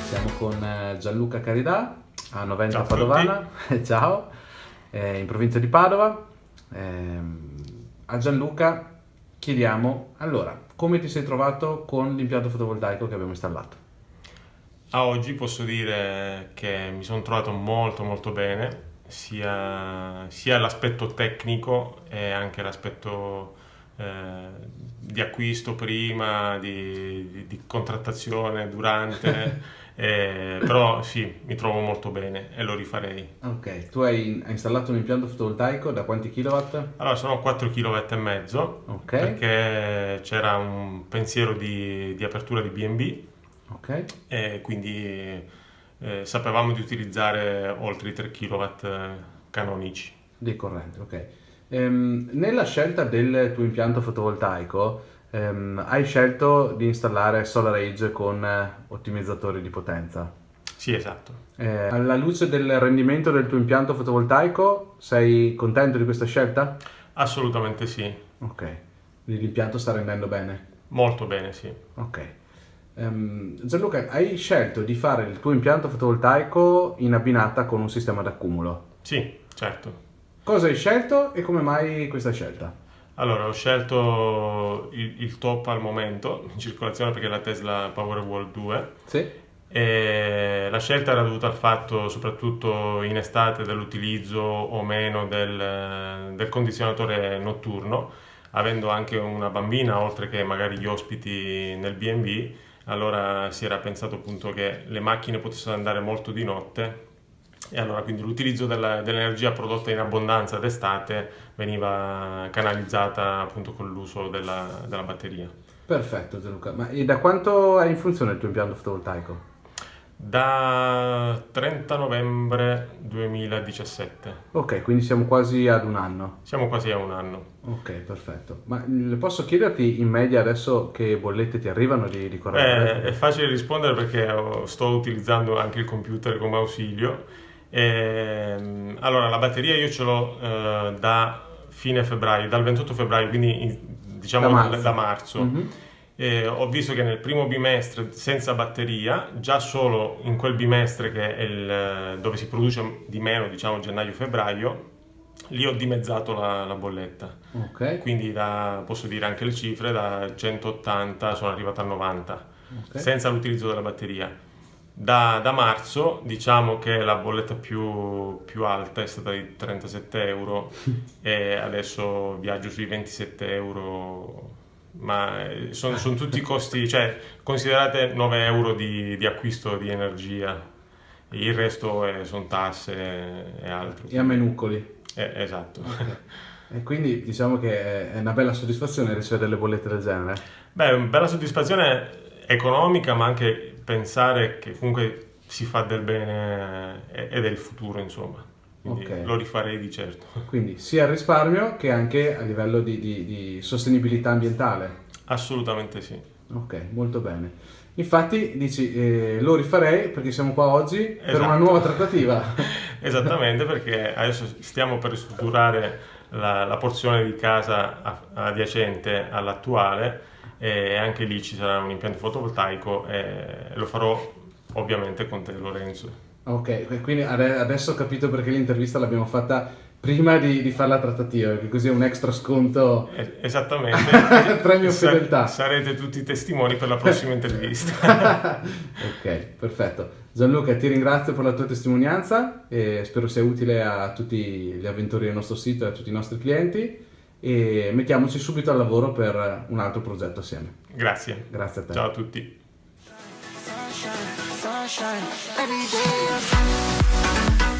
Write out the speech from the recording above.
Siamo con Gianluca Caridà a Noventa Ciao a Padovana. Ciao, in provincia di Padova. A Gianluca chiediamo, allora, come ti sei trovato con l'impianto fotovoltaico che abbiamo installato? A oggi posso dire che mi sono trovato molto molto bene, sia l'aspetto tecnico e anche l'aspetto di acquisto prima, di contrattazione durante, però sì, mi trovo molto bene e lo rifarei. Ok, tu hai installato un impianto fotovoltaico da quanti kilowatt? Allora, sono 4 kW e mezzo, Ok. perché c'era un pensiero di apertura di B&B. Ok, E quindi sapevamo di utilizzare oltre i 3 kW canonici. di corrente, ok. Nella scelta del tuo impianto fotovoltaico, hai scelto di installare SolarEdge con ottimizzatori di potenza. Sì, esatto. Alla luce del rendimento del tuo impianto fotovoltaico, sei contento di questa scelta? Assolutamente sì. Ok, quindi l'impianto sta rendendo bene. Molto bene, sì. Ok. Gianluca, hai scelto di fare il tuo impianto fotovoltaico in abbinata con un sistema d'accumulo. Sì, certo. Cosa hai scelto e come mai questa scelta? Allora, ho scelto il top al momento in circolazione perché è la Tesla Powerwall 2. Sì? E la scelta era dovuta al fatto, soprattutto in estate, dell'utilizzo o meno del condizionatore notturno, avendo anche una bambina, oltre che magari gli ospiti nel B&B. Allora si era pensato appunto che le macchine potessero andare molto di notte e allora quindi l'utilizzo dell'energia prodotta in abbondanza d'estate veniva canalizzata appunto con l'uso della batteria. Perfetto Gianluca, ma e da quanto è in funzione il tuo impianto fotovoltaico? Da 30 novembre 2017. Ok, quindi siamo quasi ad un anno. Siamo quasi a un anno. Ok, perfetto. Ma posso chiederti in media adesso che bollette ti arrivano di corrente? È facile rispondere perché sto utilizzando anche il computer come ausilio. Allora, la batteria io ce l'ho da fine febbraio, dal 28 febbraio, quindi diciamo da marzo. Mhm. Ho visto che nel primo bimestre senza batteria, già solo in quel bimestre che è dove si produce di meno, diciamo gennaio-febbraio, lì ho dimezzato la bolletta. Ok, Quindi posso dire anche le cifre, da 180 sono arrivato a 90, ok. senza l'utilizzo della batteria. Da marzo diciamo che la bolletta più alta è stata di 37 euro e adesso viaggio sui 27 euro, ma sono tutti costi, cioè considerate 9 euro di acquisto di energia, il resto sono tasse e altro. E a menuccoli. Esatto. Ok. E quindi diciamo che è una bella soddisfazione ricevere delle bollette del genere. Beh, bella soddisfazione economica, ma anche pensare che comunque si fa del bene e del futuro, insomma. Quindi Ok. lo rifarei di certo. Quindi sia il risparmio che anche a livello di sostenibilità ambientale. Assolutamente sì. Ok, molto bene. Infatti dici, lo rifarei perché siamo qua oggi per una Esatto. nuova trattativa. Esattamente, perché adesso stiamo per ristrutturare la porzione di casa adiacente all'attuale e anche lì ci sarà un impianto fotovoltaico e lo farò ovviamente con te, Lorenzo. Ok, quindi adesso ho capito perché l'intervista l'abbiamo fatta prima di fare la trattativa, perché così è un extra sconto. Esattamente. Premio fedeltà. Sarete tutti testimoni per la prossima intervista. Ok, perfetto. Gianluca, ti ringrazio per la tua testimonianza e spero sia utile a tutti gli avventori del nostro sito e a tutti i nostri clienti e mettiamoci subito al lavoro per un altro progetto assieme. Grazie. Grazie a te. Ciao a tutti. Sunshine, sunshine, every day.